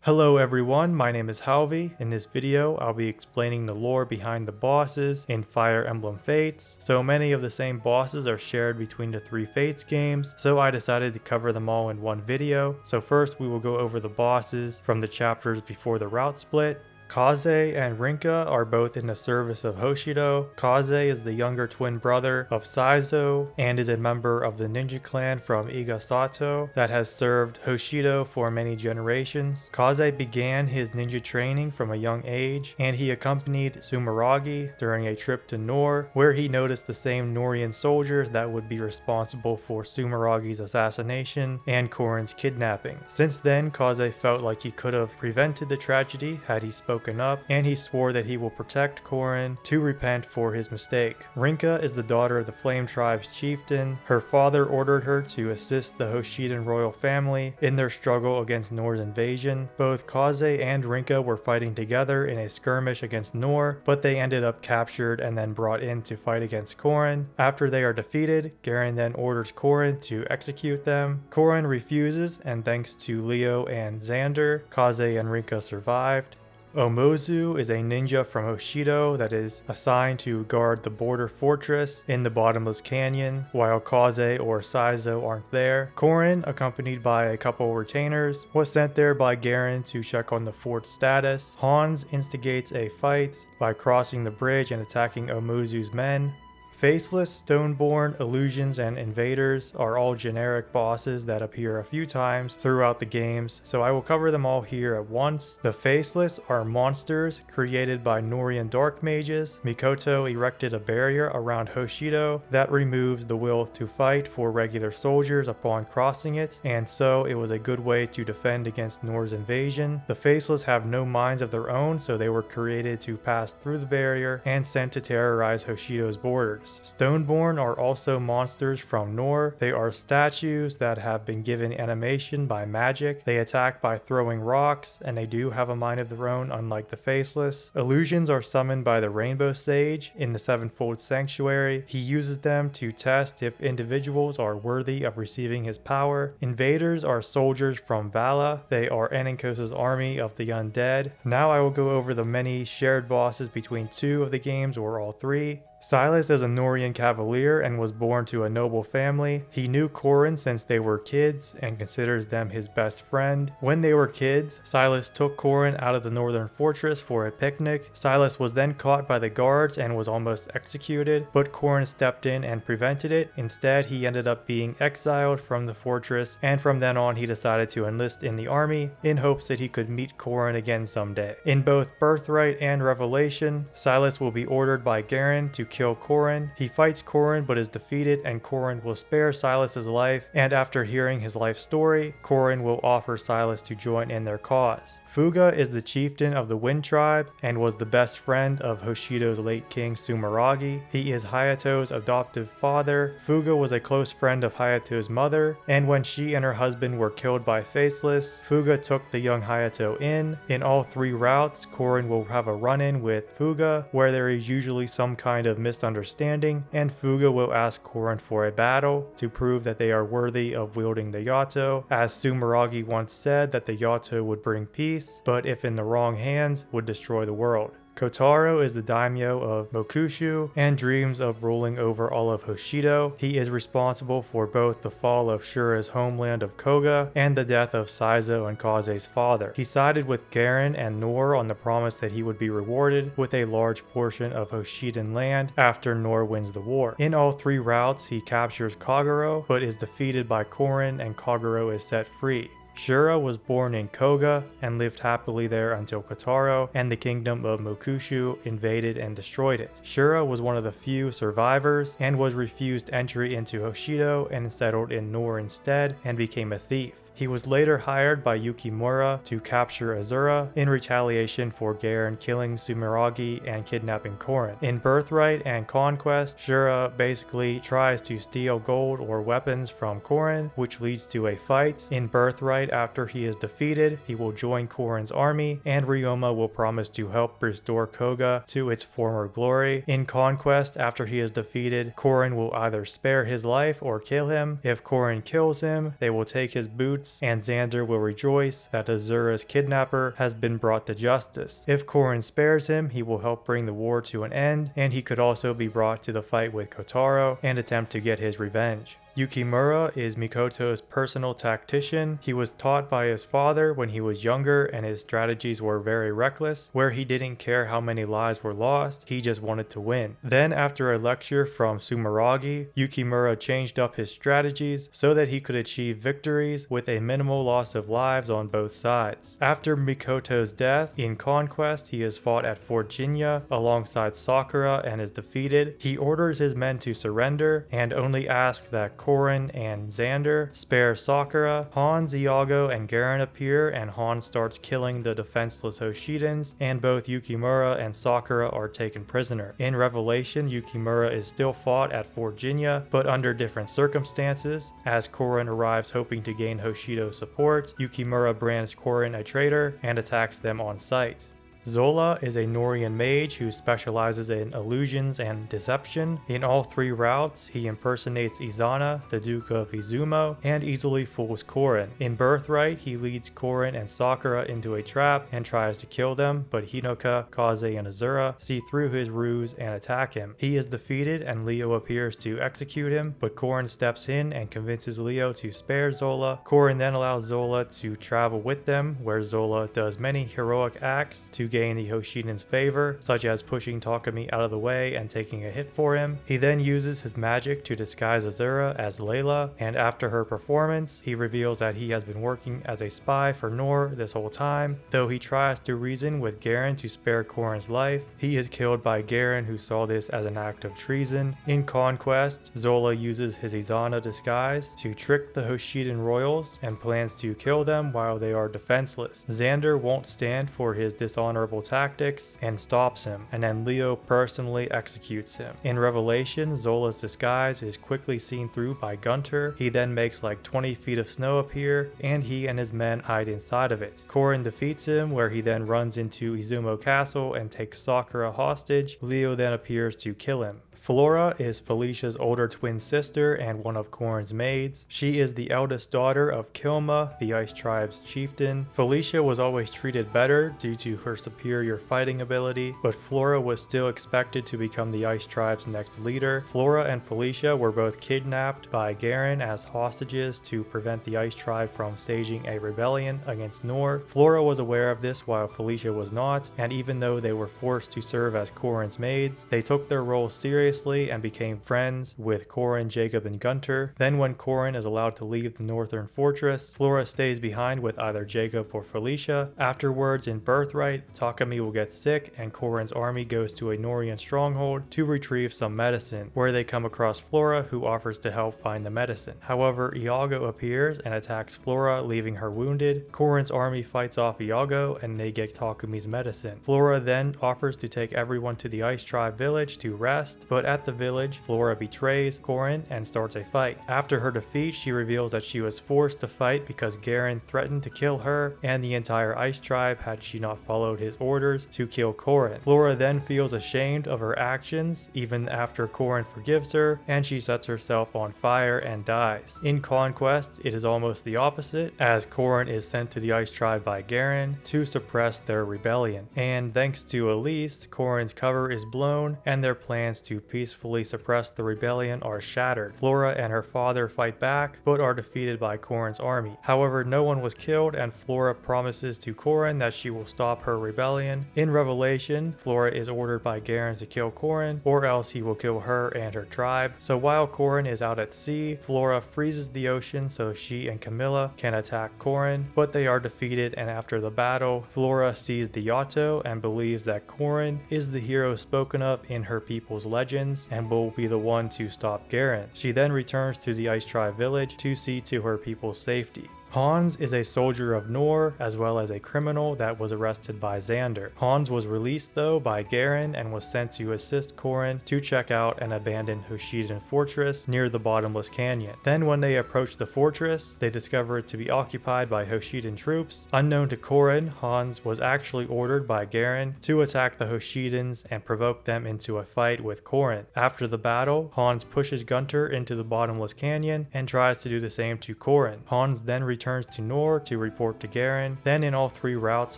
Hello everyone, my name is Halvi. In this video, I'll be explaining the lore behind the bosses in Fire Emblem Fates. So many of the same bosses are shared between the three Fates games, so I decided to cover them all in one video. So first we will go over the bosses from the chapters before the route split. Kaze and Rinkah are both in the service of Hoshido. Kaze is the younger twin brother of Saizo and is a member of the ninja clan from Igasato that has served Hoshido for many generations. Kaze began his ninja training from a young age, and he accompanied Sumeragi during a trip to Nor, where he noticed the same Norian soldiers that would be responsible for Sumeragi's assassination and Korin's kidnapping. Since then, Kaze felt like he could have prevented the tragedy had he spoken up, and he swore that he will protect Korin to repent for his mistake. Rinkah is the daughter of the Flame Tribe's chieftain. Her father ordered her to assist the Hoshidan royal family in their struggle against Nor's invasion. Both Kaze and Rinkah were fighting together in a skirmish against Nor, but they ended up captured and then brought in to fight against Korin. After they are defeated, Garon then orders Korin to execute them. Korin refuses, and thanks to Leo and Xander, Kaze and Rinkah survived. Omozu is a ninja from Hoshido that is assigned to guard the border fortress in the bottomless canyon, while Kaze or Saizo aren't there. Korin, accompanied by a couple retainers, was sent there by Garon to check on the fort's status. Hans instigates a fight by crossing the bridge and attacking Omozu's men. Faceless, Stoneborn, Illusions, and Invaders are all generic bosses that appear a few times throughout the games, so I will cover them all here at once. The Faceless are monsters created by Norian dark mages. Mikoto erected a barrier around Hoshido that removes the will to fight for regular soldiers upon crossing it, and so it was a good way to defend against Nor's invasion. The Faceless have no minds of their own, so they were created to pass through the barrier and sent to terrorize Hoshido's borders. Stoneborn are also monsters from Nor. They are statues that have been given animation by magic. They attack by throwing rocks, and they do have a mind of their own, unlike the Faceless. Illusions are summoned by the Rainbow Sage in the Sevenfold Sanctuary. He uses them to test if individuals are worthy of receiving his power. Invaders are soldiers from Vala. They are Aninkos' army of the undead. Now I will go over the many shared bosses between two of the games, or all three. Silas is a Norian cavalier and was born to a noble family. He knew Korin since they were kids and considers them his best friend. When they were kids, Silas took Korin out of the northern fortress for a picnic. Silas was then caught by the guards and was almost executed, but Korin stepped in and prevented it. Instead, he ended up being exiled from the fortress, and from then on he decided to enlist in the army in hopes that he could meet Korin again someday. In both Birthright and Revelation, Silas will be ordered by Garon to kill Korin. He fights Korin but is defeated, and Korin will spare Silas's life, and after hearing his life story, Korin will offer Silas to join in their cause. Fuga is the chieftain of the Wind Tribe and was the best friend of Hoshido's late king Sumeragi. He is Hayato's adoptive father. Fuga was a close friend of Hayato's mother, and when she and her husband were killed by Faceless, Fuga took the young Hayato in. In all three routes, Korin will have a run-in with Fuga, where there is usually some kind of misunderstanding, and Fuga will ask Korin for a battle to prove that they are worthy of wielding the Yato, as Sumeragi once said that the Yato would bring peace, but if in the wrong hands, would destroy the world. Kotaro is the daimyo of Mokushu and dreams of ruling over all of Hoshido. He is responsible for both the fall of Shura's homeland of Koga and the death of Saizo and Kaze's father. He sided with Garon and Nor on the promise that he would be rewarded with a large portion of Hoshidan land after Nor wins the war. In all three routes, he captures Kagero, but is defeated by Korin, and Kagero is set free. Shura was born in Koga and lived happily there until Kotaro and the kingdom of Mokushu invaded and destroyed it. Shura was one of the few survivors and was refused entry into Hoshido and settled in Nor instead and became a thief. He was later hired by Yukimura to capture Azura in retaliation for Garon killing Sumeragi and kidnapping Korin. In Birthright and Conquest, Shura basically tries to steal gold or weapons from Korin, which leads to a fight. In Birthright, after he is defeated, he will join Korin's army, and Ryoma will promise to help restore Koga to its former glory. In Conquest, after he is defeated, Korin will either spare his life or kill him. If Korin kills him, they will take his boots fruits, and Xander will rejoice that Azura's kidnapper has been brought to justice. If Korin spares him, he will help bring the war to an end, and he could also be brought to the fight with Kotaro and attempt to get his revenge. Yukimura is Mikoto's personal tactician. He was taught by his father when he was younger, and his strategies were very reckless, where he didn't care how many lives were lost, he just wanted to win. Then after a lecture from Sumeragi, Yukimura changed up his strategies so that he could achieve victories with a minimal loss of lives on both sides. After Mikoto's death, in Conquest he is fought at Fort Jinya alongside Sakura and is defeated. He orders his men to surrender and only asks that Korin and Xander spare Sakura. Hans, Iago, and Garon appear, and Hans starts killing the defenseless Hoshidans, and both Yukimura and Sakura are taken prisoner. In Revelation, Yukimura is still fought at Fort Jinya, but under different circumstances. As Korin arrives hoping to gain Hoshido's support, Yukimura brands Korin a traitor and attacks them on sight. Zola is a Norian mage who specializes in illusions and deception. In all three routes, he impersonates Izana, the Duke of Izumo, and easily fools Korin. In Birthright, he leads Korin and Sakura into a trap and tries to kill them, but Hinoka, Kaze, and Azura see through his ruse and attack him. He is defeated and Leo appears to execute him, but Korin steps in and convinces Leo to spare Zola. Korin then allows Zola to travel with them, where Zola does many heroic acts to gain the Hoshidan's favor, such as pushing Takumi out of the way and taking a hit for him. He then uses his magic to disguise Azura as Layla, and after her performance, he reveals that he has been working as a spy for Nor this whole time. Though he tries to reason with Garon to spare Korin's life, he is killed by Garon, who saw this as an act of treason. In Conquest, Zola uses his Izana disguise to trick the Hoshidan royals and plans to kill them while they are defenseless. Xander won't stand for his dishonorable tactics and stops him, and then Leo personally executes him. In Revelation, Zola's disguise is quickly seen through by Gunter. He then makes like 20 feet of snow appear, and he and his men hide inside of it. Korin defeats him, where he then runs into Izumo Castle and takes Sakura hostage. Leo then appears to kill him. Flora is Felicia's older twin sister and one of Korin's maids. She is the eldest daughter of Kilma, the Ice Tribe's chieftain. Felicia was always treated better due to her superior fighting ability, but Flora was still expected to become the Ice Tribe's next leader. Flora and Felicia were both kidnapped by Garon as hostages to prevent the Ice Tribe from staging a rebellion against Nor. Flora was aware of this while Felicia was not, and even though they were forced to serve as Korin's maids, they took their roles seriously and became friends with Korin, Jacob, and Gunter. Then when Korin is allowed to leave the northern fortress, Flora stays behind with either Jacob or Felicia. Afterwards, in Birthright, Takumi will get sick and Korin's army goes to a Norian stronghold to retrieve some medicine, where they come across Flora, who offers to help find the medicine. However, Iago appears and attacks Flora, leaving her wounded. Korin's army fights off Iago and they get Takumi's medicine. Flora then offers to take everyone to the Ice Tribe village to rest, but at the village, Flora betrays Korin and starts a fight. After her defeat, she reveals that she was forced to fight because Garon threatened to kill her and the entire Ice Tribe had she not followed his orders to kill Korin. Flora then feels ashamed of her actions even after Korin forgives her, and she sets herself on fire and dies. In Conquest, it is almost the opposite, as Korin is sent to the Ice Tribe by Garon to suppress their rebellion. And thanks to Elise, Korin's cover is blown and their plans to peacefully suppress the rebellion are shattered. Flora and her father fight back, but are defeated by Korin's army. However, no one was killed, and Flora promises to Korin that she will stop her rebellion. In Revelation, Flora is ordered by Garon to kill Korin, or else he will kill her and her tribe. So while Korin is out at sea, Flora freezes the ocean so she and Camilla can attack Korin, but they are defeated, and after the battle, Flora sees the Yato and believes that Korin is the hero spoken of in her people's legends and will be the one to stop Garon. She then returns to the Ice Tribe village to see to her people's safety. Hans is a soldier of Nor, as well as a criminal that was arrested by Xander. Hans was released though by Garon and was sent to assist Korin to check out an abandoned Hoshidan fortress near the bottomless canyon. Then when they approach the fortress, they discover it to be occupied by Hoshidan troops. Unknown to Korin, Hans was actually ordered by Garon to attack the Hoshidans and provoke them into a fight with Korin. After the battle, Hans pushes Gunter into the bottomless canyon and tries to do the same to Korin. Hans then returns returns to Nor to report to Garon. Then in all 3 routes,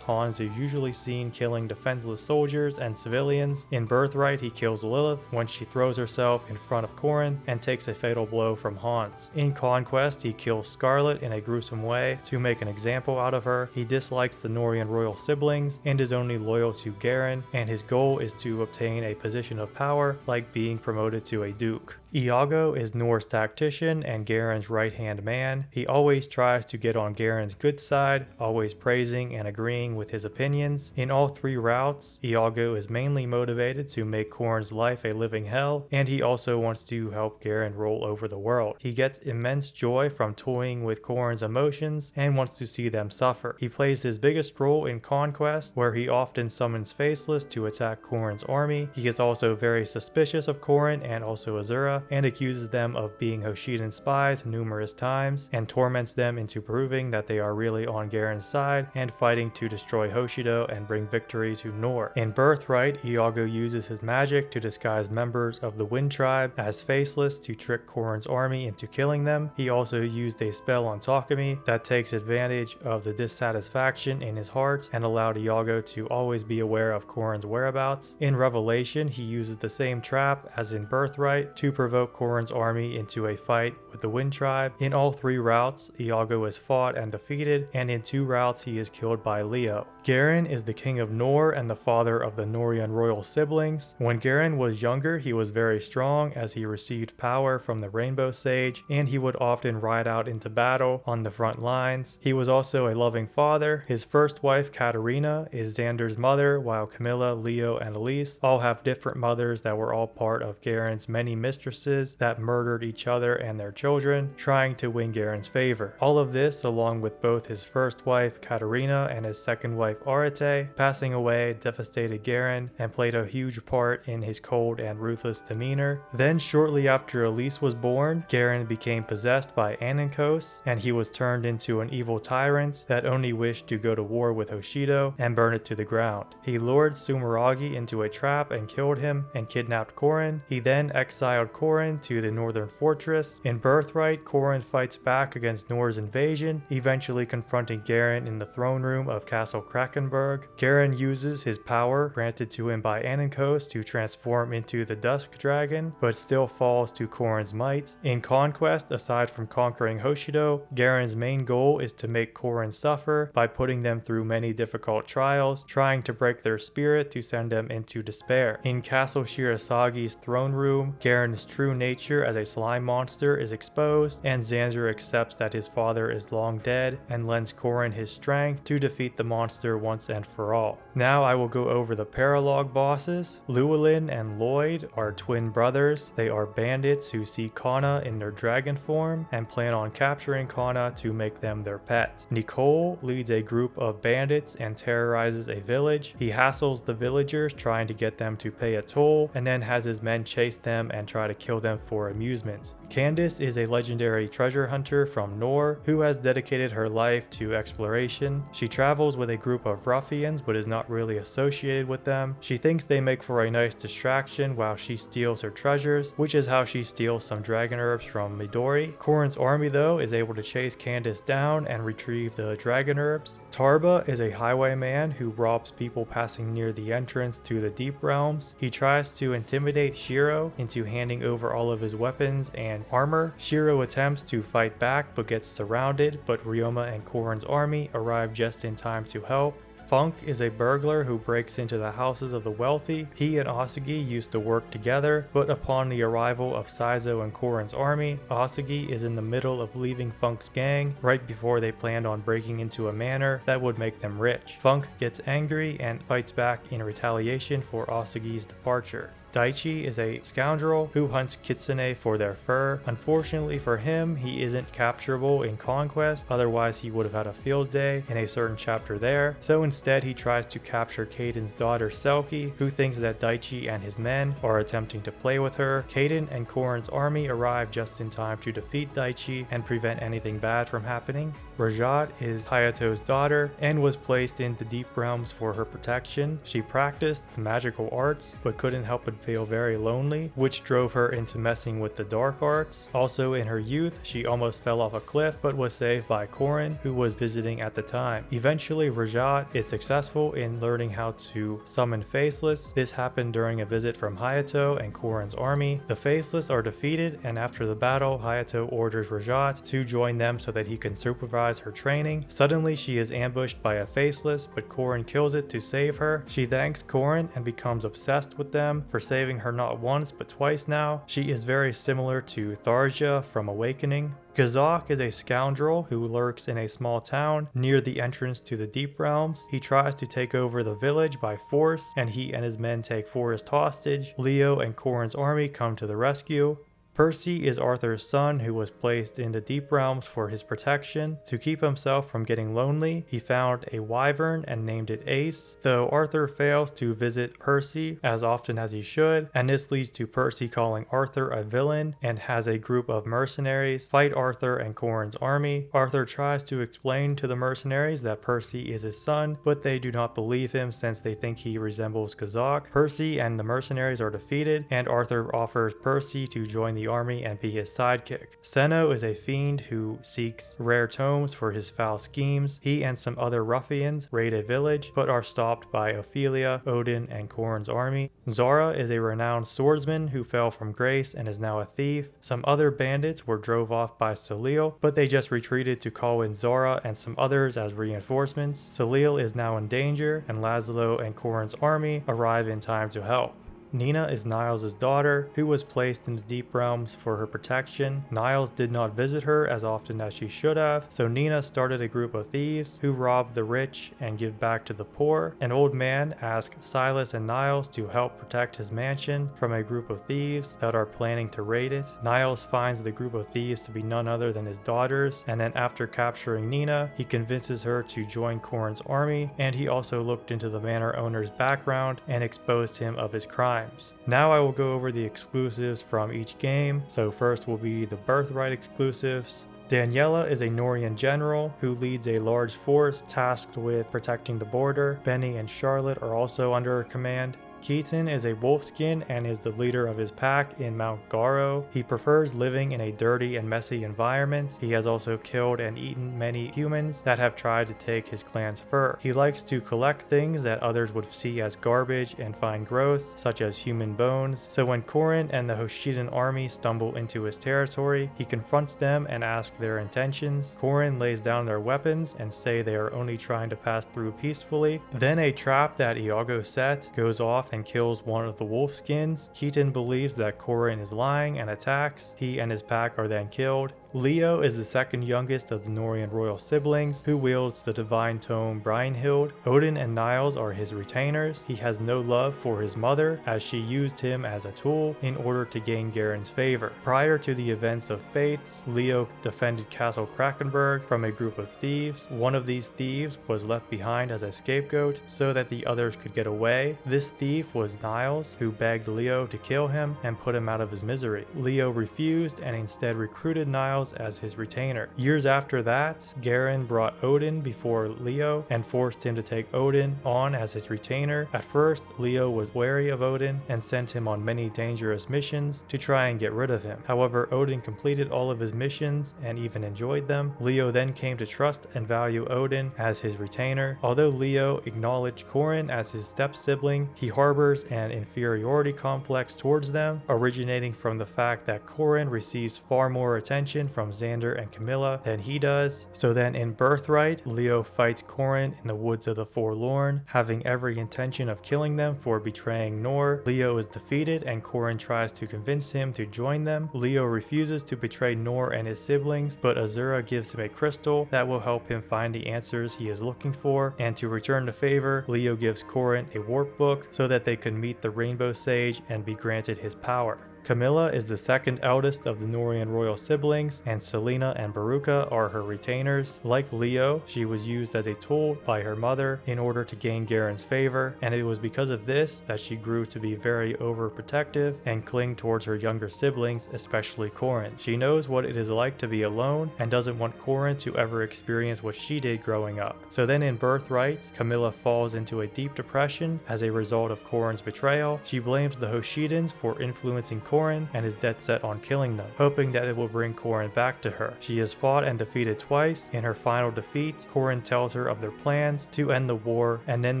Hans is usually seen killing defenseless soldiers and civilians. In Birthright, he kills Lilith when she throws herself in front of Corin and takes a fatal blow from Hans. In Conquest, he kills Scarlet in a gruesome way to make an example out of her. He dislikes the Norian royal siblings and is only loyal to Garon, and his goal is to obtain a position of power, like being promoted to a duke. Iago is Nor's tactician and Garon's right-hand man. He always tries to get on Garon's good side, always praising and agreeing with his opinions. In all 3 routes, Iago is mainly motivated to make Corin's life a living hell, and he also wants to help Garon rule over the world. He gets immense joy from toying with Corin's emotions and wants to see them suffer. He plays his biggest role in Conquest, where he often summons Faceless to attack Corin's army. He is also very suspicious of Corin and also Azura, and accuses them of being Hoshidan spies numerous times, and torments them into proving that they are really on Garon's side and fighting to destroy Hoshido and bring victory to Nor. In Birthright, Iago uses his magic to disguise members of the Wind Tribe as Faceless to trick Corin's army into killing them. He also used a spell on Takumi that takes advantage of the dissatisfaction in his heart and allowed Iago to always be aware of Corin's whereabouts. In Revelation, he uses the same trap as in Birthright to provoke Corin's army into a fight with the Wind Tribe. In all 3 routes, Iago is fought and defeated, and in 2 routes he is killed by Leo. Garon is the king of Nor and the father of the Norian royal siblings. When Garon was younger, he was very strong as he received power from the Rainbow Sage, and he would often ride out into battle on the front lines. He was also a loving father. His first wife, Katarina, is Xander's mother, while Camilla, Leo, and Elise all have different mothers that were all part of Garon's many mistresses that murdered each other and their children, trying to win Garon's favor. All of this, along with both his first wife, Katarina, and his second wife, Arete, passing away, devastated Garon and played a huge part in his cold and ruthless demeanor. Then shortly after Elise was born, Garon became possessed by Anankos, and he was turned into an evil tyrant that only wished to go to war with Hoshido and burn it to the ground. He lured Sumeragi into a trap and killed him and kidnapped Corin. He then exiled Corin to the northern fortress. In Birthright, Corin fights back against Nor's invasion, eventually confronting Garon in the throne room of Castle Krakenberg. Garon uses his power granted to him by Anankos to transform into the Dusk Dragon, but still falls to Corin's might. In Conquest, aside from conquering Hoshido, Garon's main goal is to make Corin suffer by putting them through many difficult trials, trying to break their spirit to send them into despair. In Castle Shirasagi's throne room, Garon's true nature as a slime monster is exposed, and Xander accepts that his father is long dead and lends Corin his strength to defeat the monster once and for all. Now I will go over the paralogue bosses. Llewelyn and Lloyd are twin brothers. They are bandits who see Kana in their dragon form and plan on capturing Kana to make them their pet. Nichol leads a group of bandits and terrorizes a village. He hassles the villagers, trying to get them to pay a toll, and then has his men chase them and try to kill them for amusement. Candace is a legendary treasure hunter from Nor who has dedicated her life to exploration. She travels with a group of ruffians but is not really associated with them. She thinks they make for a nice distraction while she steals her treasures, which is how she steals some dragon herbs from Midori. Corin's army though is able to chase Candace down and retrieve the dragon herbs. Tarba is a highwayman who robs people passing near the entrance to the Deep Realms. He tries to intimidate Shiro into handing over all of his weapons and armor. Shiro attempts to fight back but gets surrounded, but Ryoma and Corin's army arrive just in time to help. Funke is a burglar who breaks into the houses of the wealthy. He and Asagi used to work together, but upon the arrival of Saizo and Corin's army, Asagi is in the middle of leaving Funke's gang right before they planned on breaking into a manor that would make them rich. Funke gets angry and fights back in retaliation for Asagi's departure. Daichi is a scoundrel who hunts kitsune for their fur. Unfortunately for him, he isn't capturable in Conquest, otherwise he would have had a field day in a certain chapter there. So instead he tries to capture Kaiden's daughter Selkie, who thinks that Daichi and his men are attempting to play with her. Kaiden and Corin's army arrive just in time to defeat Daichi and prevent anything bad from happening. Rhajat is Hayato's daughter and was placed in the Deep Realms for her protection. She practiced the magical arts but couldn't help but feel very lonely, which drove her into messing with the dark arts. Also in her youth, she almost fell off a cliff but was saved by Korin, who was visiting at the time. Eventually, Rhajat is successful in learning how to summon Faceless. This happened during a visit from Hayato and Korin's army. The Faceless are defeated, and after the battle, Hayato orders Rhajat to join them so that he can supervise her training. Suddenly, she is ambushed by a Faceless, but Korin kills it to save her. She thanks Korin and becomes obsessed with them for saving her not once but twice now. She is very similar to Tharja from Awakening. Gazak is a scoundrel who lurks in a small town near the entrance to the Deep Realms. He tries to take over the village by force, and he and his men take Forrest hostage. Leo and Korin's army come to the rescue. Percy is Arthur's son who was placed in the Deep Realms for his protection. To keep himself from getting lonely, he found a wyvern and named it Ace, though Arthur fails to visit Percy as often as he should, and this leads to Percy calling Arthur a villain and has a group of mercenaries fight Arthur and Korin's army. Arthur tries to explain to the mercenaries that Percy is his son, but they do not believe him since they think he resembles Gazak. Percy and the mercenaries are defeated, and Arthur offers Percy to join the army and be his sidekick. Senno is a fiend who seeks rare tomes for his foul schemes. He and some other ruffians raid a village but are stopped by Ophelia, Odin, and Korin's army. Zhara is a renowned swordsman who fell from grace and is now a thief. Some other bandits were drove off by Salil, but they just retreated to call in Zhara and some others as reinforcements. Salil is now in danger, and Laszlo and Korin's army arrive in time to help. Nina is Niles' daughter, who was placed in the Deep Realms for her protection. Niles did not visit her as often as she should have, so Nina started a group of thieves who rob the rich and give back to the poor. An old man asked Silas and Niles to help protect his mansion from a group of thieves that are planning to raid it. Niles finds the group of thieves to be none other than his daughters, and then after capturing Nina, he convinces her to join Korin's army, and he also looked into the manor owner's background and exposed him of his crime. Now I will go over the exclusives from each game. So first will be the Birthright exclusives. Daniela is a Norian general who leads a large force tasked with protecting the border. Benny and Charlotte are also under her command. Keaton is a wolfskin and is the leader of his pack in Mount Garo. He prefers living in a dirty and messy environment. He has also killed and eaten many humans that have tried to take his clan's fur. He likes to collect things that others would see as garbage and find gross, such as human bones. So when Korin and the Hoshidan army stumble into his territory, he confronts them and asks their intentions. Korin lays down their weapons and say they are only trying to pass through peacefully. Then a trap that Iago set goes off and kills one of the wolfskins. Keaton believes that Korin is lying and attacks. He and his pack are then killed. Leo is the second youngest of the Norian royal siblings, who wields the divine tome Brynhild. Odin and Niles are his retainers. He has no love for his mother, as she used him as a tool in order to gain Garon's favor. Prior to the events of Fates, Leo defended Castle Krakenberg from a group of thieves. One of these thieves was left behind as a scapegoat so that the others could get away. This thief was Niles, who begged Leo to kill him and put him out of his misery. Leo refused and instead recruited Niles as his retainer. Years after that, Garon brought Odin before Leo and forced him to take Odin on as his retainer. At first, Leo was wary of Odin and sent him on many dangerous missions to try and get rid of him. However, Odin completed all of his missions and even enjoyed them. Leo then came to trust and value Odin as his retainer. Although Leo acknowledged Korin as his step-sibling, he harbors an inferiority complex towards them, originating from the fact that Korin receives far more attention from Xander and Camilla than he does. So then in Birthright, Leo fights Korin in the Woods of the Forlorn, having every intention of killing them for betraying Nor. Leo is defeated and Korin tries to convince him to join them. Leo refuses to betray Nor and his siblings, but Azura gives him a crystal that will help him find the answers he is looking for, and to return the favor, Leo gives Korin a warp book so that they could meet the Rainbow Sage and be granted his power. Camilla is the second eldest of the Norian royal siblings, and Selena and Baruka are her retainers. Like Leo, she was used as a tool by her mother in order to gain Garon's favor, and it was because of this that she grew to be very overprotective and cling towards her younger siblings, especially Corin. She knows what it is like to be alone and doesn't want Corin to ever experience what she did growing up. So then in Birthright, Camilla falls into a deep depression as a result of Corin's betrayal. She blames the Hoshidans for influencing Corin and is dead set on killing them, hoping that it will bring Corin back to her. She has fought and defeated twice. In her final defeat, Corin tells her of their plans to end the war, and then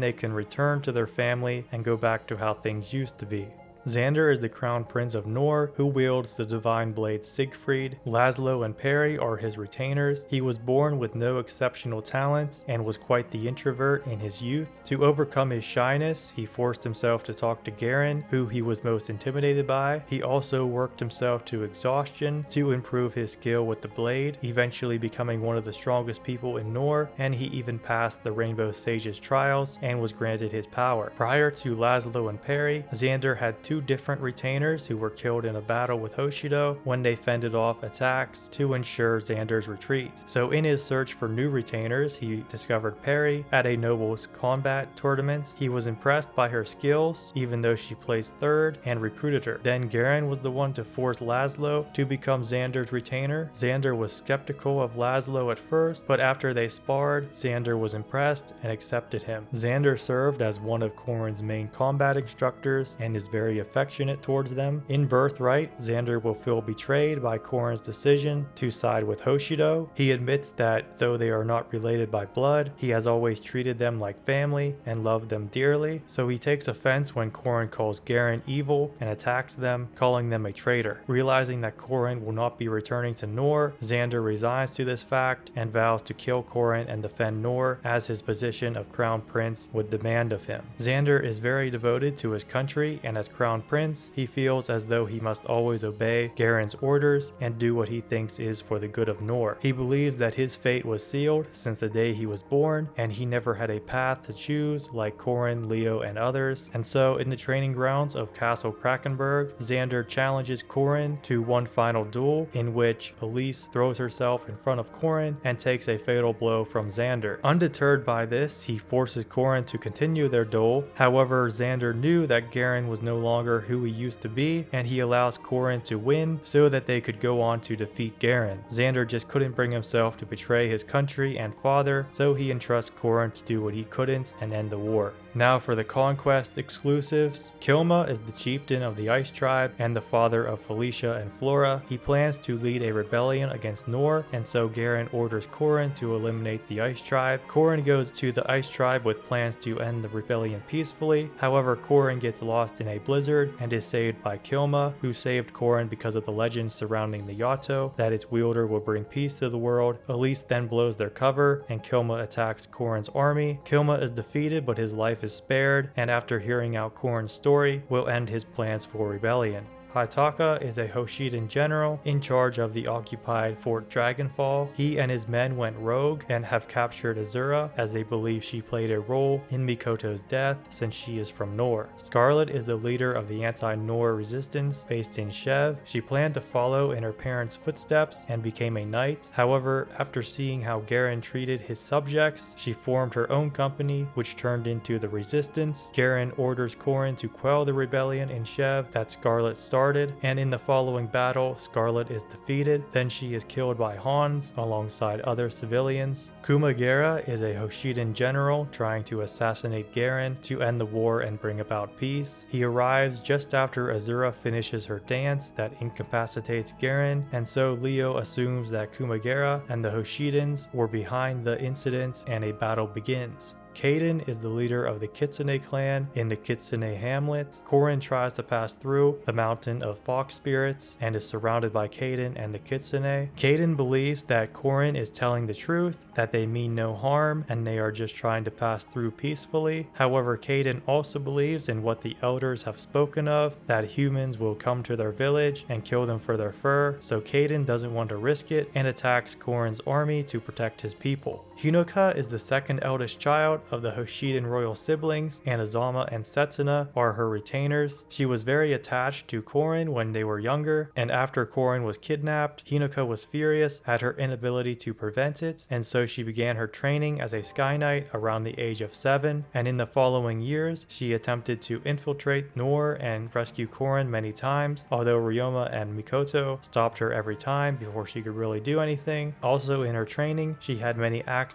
they can return to their family and go back to how things used to be. Xander is the crown prince of Nor, who wields the divine blade Siegfried. Laszlo and Perry are his retainers. He was born with no exceptional talents and was quite the introvert in his youth. To overcome his shyness, he forced himself to talk to Garon, who he was most intimidated by. He also worked himself to exhaustion to improve his skill with the blade, eventually becoming one of the strongest people in Nor, and he even passed the Rainbow Sage's trials and was granted his power. Prior to Laszlo and Perry, Xander had two different retainers who were killed in a battle with Hoshido when they fended off attacks to ensure Xander's retreat. So in his search for new retainers, he discovered Perry at a nobles combat tournament. He was impressed by her skills, even though she placed third, and recruited her. Then Garon was the one to force Laszlo to become Xander's retainer. Xander was skeptical of Laszlo at first, but after they sparred, Xander was impressed and accepted him. Xander served as one of Corin's main combat instructors and is very affectionate towards them. In Birthright, Xander will feel betrayed by Corin's decision to side with Hoshido. He admits that though they are not related by blood, he has always treated them like family and loved them dearly, so he takes offense when Corin calls Garon evil and attacks them, calling them a traitor. Realizing that Corin will not be returning to Nor, Xander resigns to this fact and vows to kill Corin and defend Nor, as his position of Crown Prince would demand of him. Xander is very devoted to his country, and as Crown Prince, he feels as though he must always obey Garon's orders and do what he thinks is for the good of Nor. He believes that his fate was sealed since the day he was born, and he never had a path to choose like Corin, Leo, and others. And so in the training grounds of Castle Krakenberg, Xander challenges Corin to one final duel in which Elise throws herself in front of Corin and takes a fatal blow from Xander. Undeterred by this, he forces Corin to continue their duel. However, Xander knew that Garon was no longer who he used to be, and he allows Corin to win so that they could go on to defeat Garon. Xander just couldn't bring himself to betray his country and father, so he entrusts Corin to do what he couldn't and end the war. Now for the Conquest exclusives. Kilma is the chieftain of the Ice Tribe and the father of Felicia and Flora. He plans to lead a rebellion against Nor, and so Garon orders Corin to eliminate the Ice Tribe. Corin goes to the Ice Tribe with plans to end the rebellion peacefully. However, Corin gets lost in a blizzard and is saved by Kilma, who saved Corin because of the legends surrounding the Yato, that its wielder will bring peace to the world. Elise then blows their cover, and Kilma attacks Corin's army. Kilma is defeated, but his life is spared, and after hearing out Corin's story, will end his plans for rebellion. Haitaka is a Hoshidan general in charge of the occupied Fort Dragonfall. He and his men went rogue and have captured Azura, as they believe she played a role in Mikoto's death since she is from Nor. Scarlet is the leader of the anti-Nor resistance based in Shev. She planned to follow in her parents' footsteps and became a knight. However, after seeing how Garon treated his subjects, she formed her own company, which turned into the Resistance. Garon orders Corin to quell the rebellion in Shev that Scarlet started, and in the following battle, Scarlet is defeated. Then she is killed by Hans alongside other civilians. Kumagera is a Hoshidan general trying to assassinate Garon to end the war and bring about peace. He arrives just after Azura finishes her dance that incapacitates Garon, and so Leo assumes that Kumagera and the Hoshidans were behind the incident, and a battle begins. Keaton is the leader of the Kitsune clan in the Kitsune hamlet. Corin tries to pass through the mountain of fox spirits and is surrounded by Keaton and the Kitsune. Keaton believes that Corin is telling the truth, that they mean no harm and they are just trying to pass through peacefully. However, Keaton also believes in what the elders have spoken of, that humans will come to their village and kill them for their fur, so Keaton doesn't want to risk it and attacks Corin's army to protect his people. Hinokah is the second eldest child of the Hoshiden royal siblings, and Azama and Setsuna are her retainers. She was very attached to Korin when they were younger, and after Korin was kidnapped, Hinokah was furious at her inability to prevent it, and so she began her training as a Sky Knight around the age of 7, and in the following years, she attempted to infiltrate Nohr and rescue Korin many times, although Ryoma and Mikoto stopped her every time before she could really do anything. Also in her training, she had many accidents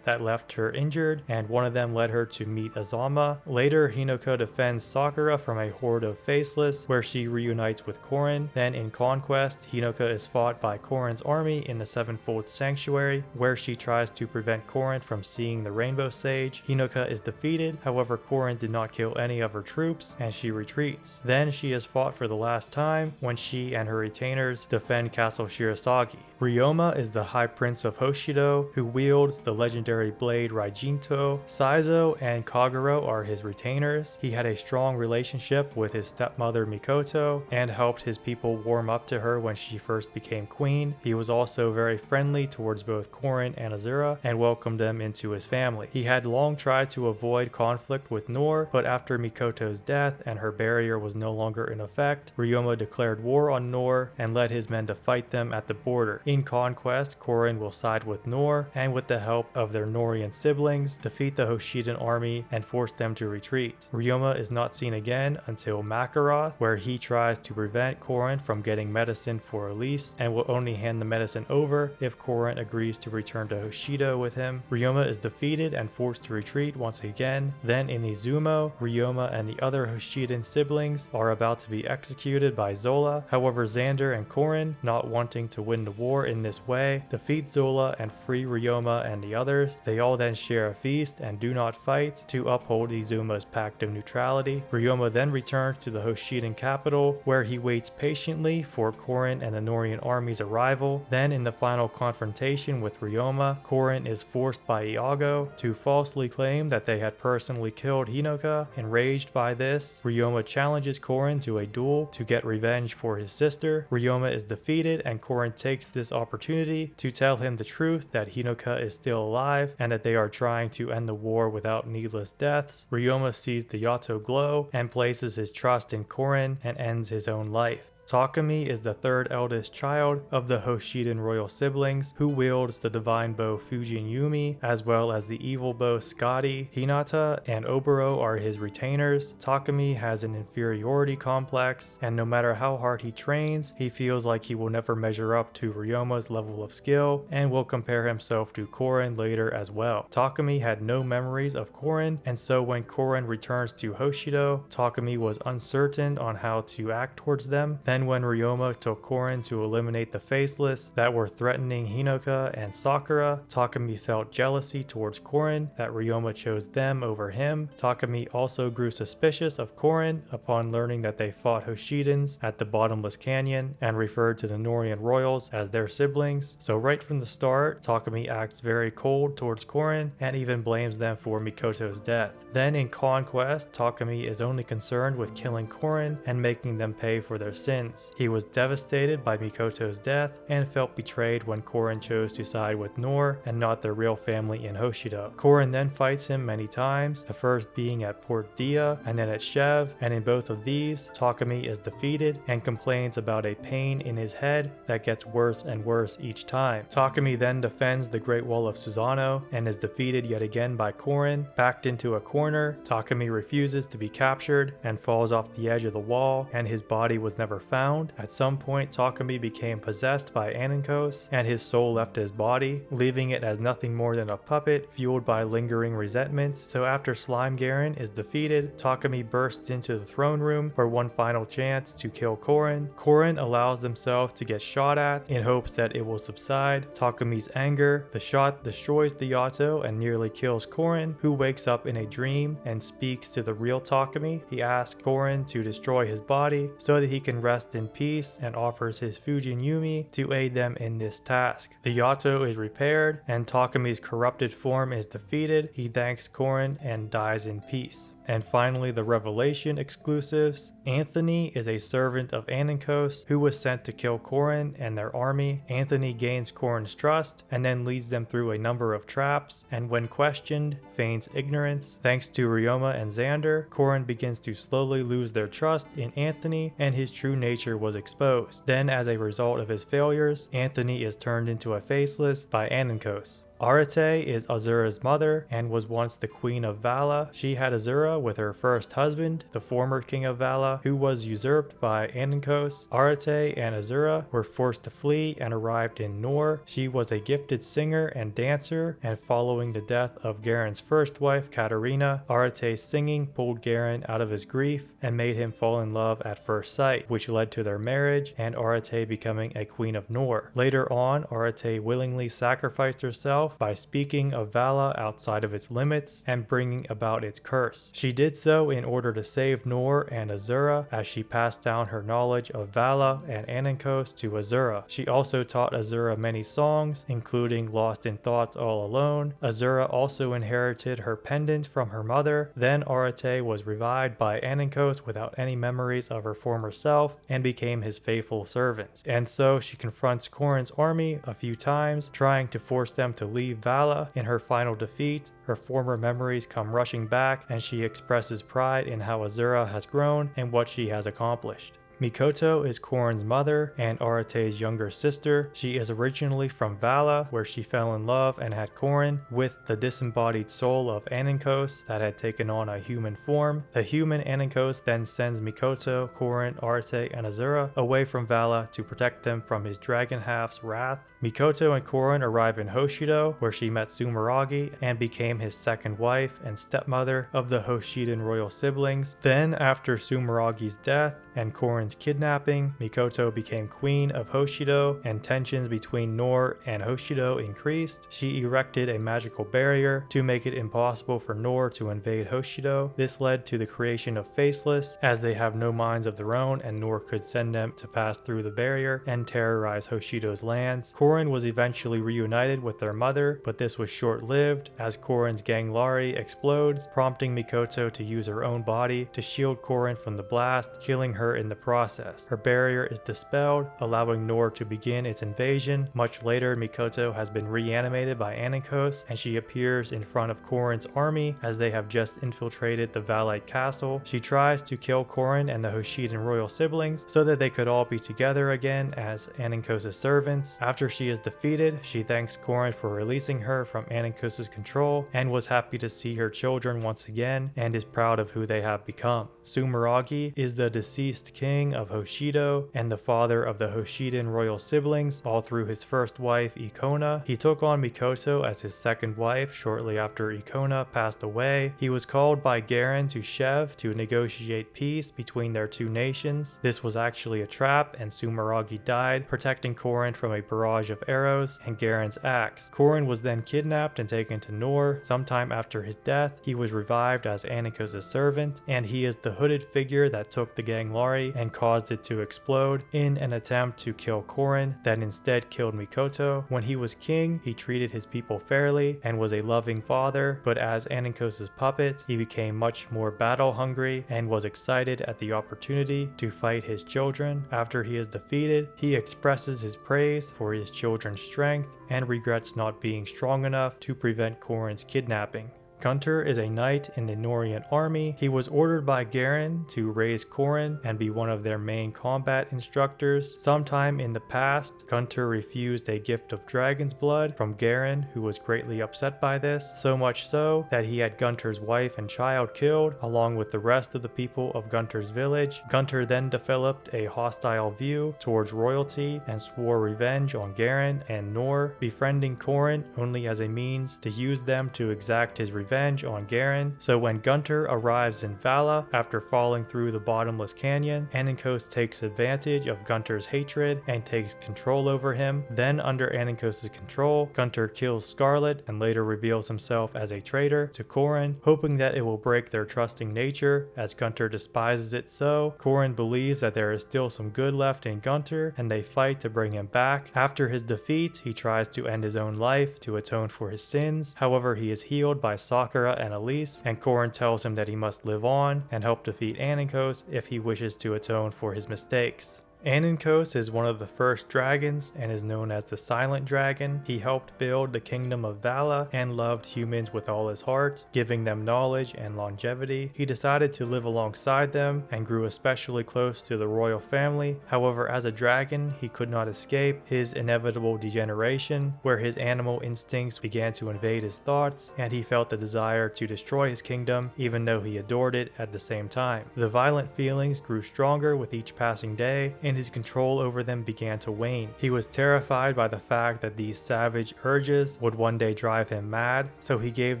that left her injured, and one of them led her to meet Azama. Later, Hinokah defends Sakura from a horde of Faceless, where she reunites with Korin. Then in Conquest, Hinokah is fought by Korin's army in the Sevenfold Sanctuary, where she tries to prevent Korin from seeing the Rainbow Sage. Hinokah is defeated, however Korin did not kill any of her troops, and she retreats. Then she is fought for the last time, when she and her retainers defend Castle Shirasagi. Ryoma is the High Prince of Hoshido, who wields the legendary blade Raijinto. Saizo and Kagero are his retainers. He had a strong relationship with his stepmother Mikoto, and helped his people warm up to her when she first became queen. He was also very friendly towards both Korin and Azura, and welcomed them into his family. He had long tried to avoid conflict with Nohr, but after Mikoto's death and her barrier was no longer in effect, Ryoma declared war on Nohr and led his men to fight them at the border. In Conquest, Korin will side with Nohr, and with the help of their Nohrian siblings, defeat the Hoshiden army and force them to retreat. Ryoma is not seen again until Makaroth, where he tries to prevent Korin from getting medicine for release, and will only hand the medicine over if Korin agrees to return to Hoshido with him. Ryoma is defeated and forced to retreat once again. Then in Izumo, Ryoma and the other Hoshiden siblings are about to be executed by Zola. However, Xander and Korin, not wanting to win the war in this way, defeat Zola and free Ryoma and the others. They all then share a feast and do not fight to uphold Izumo's pact of neutrality. Ryoma then returns to the Hoshiden capital, where he waits patiently for Korin and the Nohrian army's arrival. Then in the final confrontation with Ryoma, Korin is forced by Iago to falsely claim that they had personally killed Hinokah. Enraged by this, Ryoma challenges Korin to a duel to get revenge for his sister. Ryoma is defeated, and Korin takes this opportunity to tell him the truth that Hinokah is still alive and that they are trying to end the war without needless deaths. Ryoma sees the Yato glow and places his trust in Korin and ends his own life. Takumi is the third eldest child of the Hoshiden royal siblings, who wields the divine bow Fujin Yumi, as well as the evil bow Skadi. Hinata and Oboro are his retainers. Takumi has an inferiority complex, and no matter how hard he trains, he feels like he will never measure up to Ryoma's level of skill, and will compare himself to Korin later as well. Takumi had no memories of Korin, and so when Korin returns to Hoshido, Takumi was uncertain on how to act towards them. Then when Ryoma took Korin to eliminate the Faceless that were threatening Hinokah and Sakura, Takumi felt jealousy towards Korin that Ryoma chose them over him. Takumi also grew suspicious of Korin upon learning that they fought Hoshidans at the Bottomless Canyon and referred to the Nohrian royals as their siblings. So right from the start, Takumi acts very cold towards Korin and even blames them for Mikoto's death. Then in Conquest, Takumi is only concerned with killing Korin and making them pay for their sins. He was devastated by Mikoto's death and felt betrayed when Korin chose to side with Nohr and not their real family in Hoshido. Korin then fights him many times, the first being at Port Dia and then at Shev, and in both of these, Takumi is defeated and complains about a pain in his head that gets worse and worse each time. Takumi then defends the Great Wall of Susano and is defeated yet again by Korin. Backed into a corner, Takumi refuses to be captured and falls off the edge of the wall, and his body was never found. At some point, Takumi became possessed by Anankos, and his soul left his body, leaving it as nothing more than a puppet, fueled by lingering resentment. So after Slime Garon is defeated, Takumi bursts into the throne room for one final chance to kill Korin. Korin allows themselves to get shot at in hopes that it will subside Takumi's anger. The shot destroys the Yato and nearly kills Korin, who wakes up in a dream and speaks to the real Takumi. He asks Korin to destroy his body so that he can rest in peace, and offers his Fujin Yumi to aid them in this task. The Yato is repaired and Takumi's corrupted form is defeated. He thanks Korin and dies in peace. And finally, the Revelation exclusives. Anthony is a servant of Aninkos who was sent to kill Corin and their army. Anthony gains Corin's trust and then leads them through a number of traps, and when questioned, feigns ignorance. Thanks to Ryoma and Xander, Corin begins to slowly lose their trust in Anthony and his true nature was exposed. Then, as a result of his failures, Anthony is turned into a Faceless by Aninkos. Arete is Azura's mother and was once the queen of Vala. She had Azura with her first husband, the former king of Vala, who was usurped by Aninkos. Arete and Azura were forced to flee and arrived in Nor. She was a gifted singer and dancer, and following the death of Garon's first wife, Katarina, Arete's singing pulled Garon out of his grief and made him fall in love at first sight, which led to their marriage and Arete becoming a queen of Nor. Later on, Arete willingly sacrificed herself by speaking of Vala outside of its limits and bringing about its curse. She did so in order to save Nor and Azura, as she passed down her knowledge of Vala and Aninkos to Azura. She also taught Azura many songs, including Lost in Thoughts All Alone. Azura also inherited her pendant from her mother. Then Arete was revived by Aninkos without any memories of her former self and became his faithful servant. And so she confronts Corin's army a few times, trying to force them to leave Vala. In her final defeat, her former memories come rushing back and she expresses pride in how Azura has grown and what she has accomplished. Mikoto is Corin's mother and Arete's younger sister. She is originally from Vala, where she fell in love and had Corin with the disembodied soul of Aninkos that had taken on a human form. The human Aninkos then sends Mikoto, Corin, Arete, and Azura away from Vala to protect them from his dragon half's wrath. Mikoto and Corin arrive in Hoshido, where she met Sumeragi and became his second wife and stepmother of the Hoshidan royal siblings. Then, after Sumeragi's death and Corin's kidnapping, Mikoto became queen of Hoshido, and tensions between Nor and Hoshido increased. She erected a magical barrier to make it impossible for Nor to invade Hoshido. This led to the creation of Faceless, as they have no minds of their own and Nor could send them to pass through the barrier and terrorize Hoshido's lands. Corin was eventually reunited with their mother, but this was short-lived as Corin's Ganglari explodes, prompting Mikoto to use her own body to shield Corin from the blast, killing her in the process. Her barrier is dispelled, allowing Nor to begin its invasion. Much later, Mikoto has been reanimated by Aninkos, and she appears in front of Corin's army as they have just infiltrated the Valite castle. She tries to kill Corin and the Hoshidan royal siblings so that they could all be together again as Aninkos' servants. After she is defeated, she thanks Corin for releasing her from Aninkos' control and was happy to see her children once again and is proud of who they have become. Sumeragi is the deceased king of Hoshido and the father of the Hoshidan royal siblings, all through his first wife Ikona. He took on Mikoto as his second wife shortly after Ikona passed away. He was called by Garon to Shev to negotiate peace between their two nations. This was actually a trap and Sumeragi died, protecting Corin from a barrage of arrows and Garon's axe. Corin was then kidnapped and taken to Nor. Sometime after his death, he was revived as Aninkos' servant, and he is the hooded figure that took the Ganglari and caused it to explode in an attempt to kill Corin, that instead killed Mikoto. When he was king, he treated his people fairly and was a loving father, but as Aninkos' puppet, he became much more battle hungry and was excited at the opportunity to fight his children. After he is defeated, he expresses his praise for his children's strength and regrets not being strong enough to prevent Corin's kidnapping. Gunter is a knight in the Norian army. He was ordered by Garon to raise Corin and be one of their main combat instructors. Sometime in the past, Gunter refused a gift of dragon's blood from Garon, who was greatly upset by this, so much so that he had Gunter's wife and child killed, along with the rest of the people of Gunter's village. Gunter then developed a hostile view towards royalty and swore revenge on Garon and Nor, befriending Corin only as a means to use them to exact his revenge on Garon. So when Gunter arrives in Vala after falling through the bottomless canyon, Aninkos takes advantage of Gunter's hatred and takes control over him. Then under Aninkos' control, Gunter kills Scarlet and later reveals himself as a traitor to Corin, hoping that it will break their trusting nature as Gunter despises it so. Corin believes that there is still some good left in Gunter and they fight to bring him back. After his defeat, he tries to end his own life to atone for his sins. However, he is healed by Sakura and Elise, and Korin tells him that he must live on and help defeat Aninkos if he wishes to atone for his mistakes. Aninkos is one of the first dragons and is known as the Silent Dragon. He helped build the kingdom of Vala and loved humans with all his heart, giving them knowledge and longevity. He decided to live alongside them and grew especially close to the royal family. However, as a dragon, he could not escape his inevitable degeneration, where his animal instincts began to invade his thoughts, and he felt the desire to destroy his kingdom even though he adored it at the same time. The violent feelings grew stronger with each passing day, and his control over them began to wane. He was terrified by the fact that these savage urges would one day drive him mad, so he gave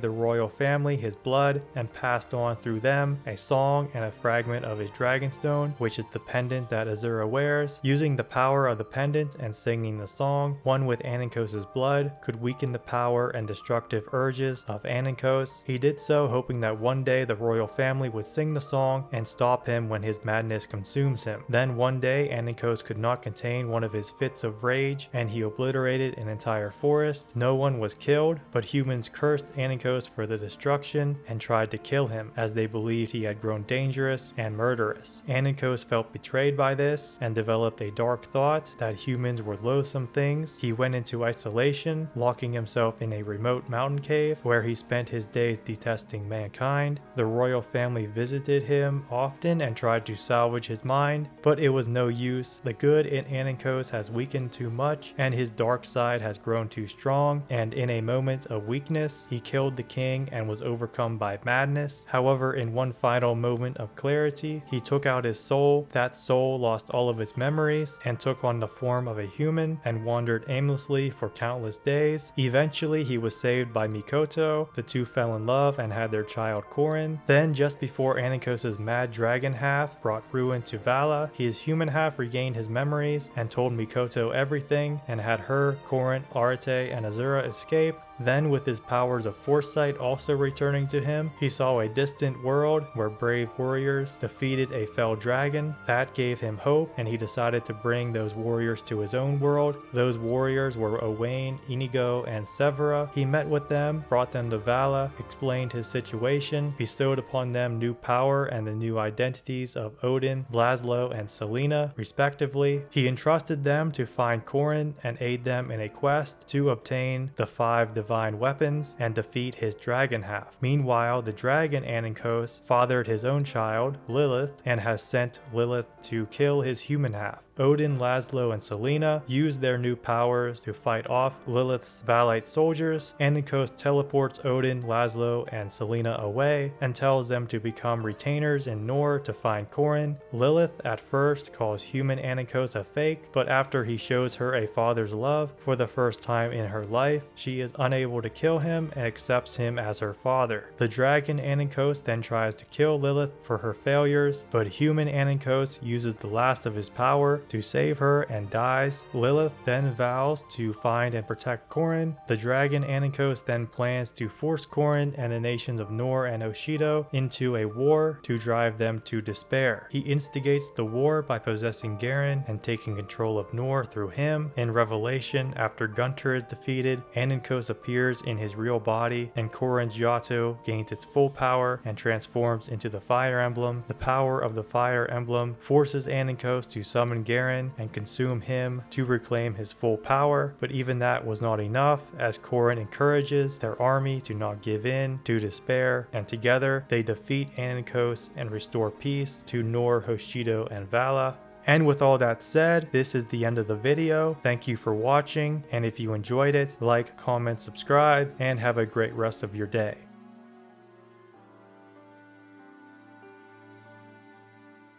the royal family his blood and passed on through them a song and a fragment of his dragonstone, which is the pendant that Azura wears. Using the power of the pendant and singing the song, one with Aninkos' blood could weaken the power and destructive urges of Aninkos. He did so hoping that one day the royal family would sing the song and stop him when his madness consumes him. Then one day Aninkos could not contain one of his fits of rage, and he obliterated an entire forest. No one was killed, but humans cursed Aninkos for the destruction and tried to kill him, as they believed he had grown dangerous and murderous. Aninkos felt betrayed by this and developed a dark thought that humans were loathsome things. He went into isolation, locking himself in a remote mountain cave where he spent his days detesting mankind. The royal family visited him often and tried to salvage his mind, but it was no use. The good in Aninkos has weakened too much, and his dark side has grown too strong, and in a moment of weakness, he killed the king and was overcome by madness. However, in one final moment of clarity, he took out his soul. That soul lost all of its memories and took on the form of a human and wandered aimlessly for countless days. Eventually, he was saved by Mikoto. The two fell in love and had their child Korin. Then, just before Aninkos' mad dragon half brought ruin to Vala, his human half regained his memories and told Mikoto everything, and had her, Korin, Arate, and Azura escape. Then, with his powers of foresight also returning to him, he saw a distant world where brave warriors defeated a fell dragon. That gave him hope, and he decided to bring those warriors to his own world. Those warriors were Owain, Inigo, and Severa. He met with them, brought them to Vala, explained his situation, bestowed upon them new power and the new identities of Odin, Laszlo, and Selena, respectively. He entrusted them to find Korin and aid them in a quest to obtain the 5 divine weapons and defeat his dragon half. Meanwhile, the dragon Aninkos fathered his own child, Lilith, and has sent Lilith to kill his human half. Odin, Laszlo, and Selena used their new powers to fight off Lilith's Valite soldiers. Aninkos teleports Odin, Laszlo, and Selena away and tells them to become retainers in Nor to find Korin. Lilith at first calls human Aninkos a fake, but after he shows her a father's love for the first time in her life, she is unable to kill him and accepts him as her father. The dragon Aninkos then tries to kill Lilith for her failures, but human Aninkos uses the last of his power to save her and dies. Lilith then vows to find and protect Korin. The dragon Aninkos then plans to force Korin and the nations of Nor and Oshido into a war to drive them to despair. He instigates the war by possessing Garon and taking control of Nor through him. In Revelation, after Gunter is defeated, Aninkos appears in his real body, and Korin's Yato gains its full power and transforms into the Fire Emblem. The power of the Fire Emblem forces Aninkos to summon Garon and consume him to reclaim his full power, but even that was not enough, as Korin encourages their army to not give in to despair, and together they defeat Aninkos and restore peace to Nor, Hoshido, and Vala. And with all that said, this is the end of the video. Thank you for watching, and if you enjoyed it, like, comment, subscribe, and have a great rest of your day.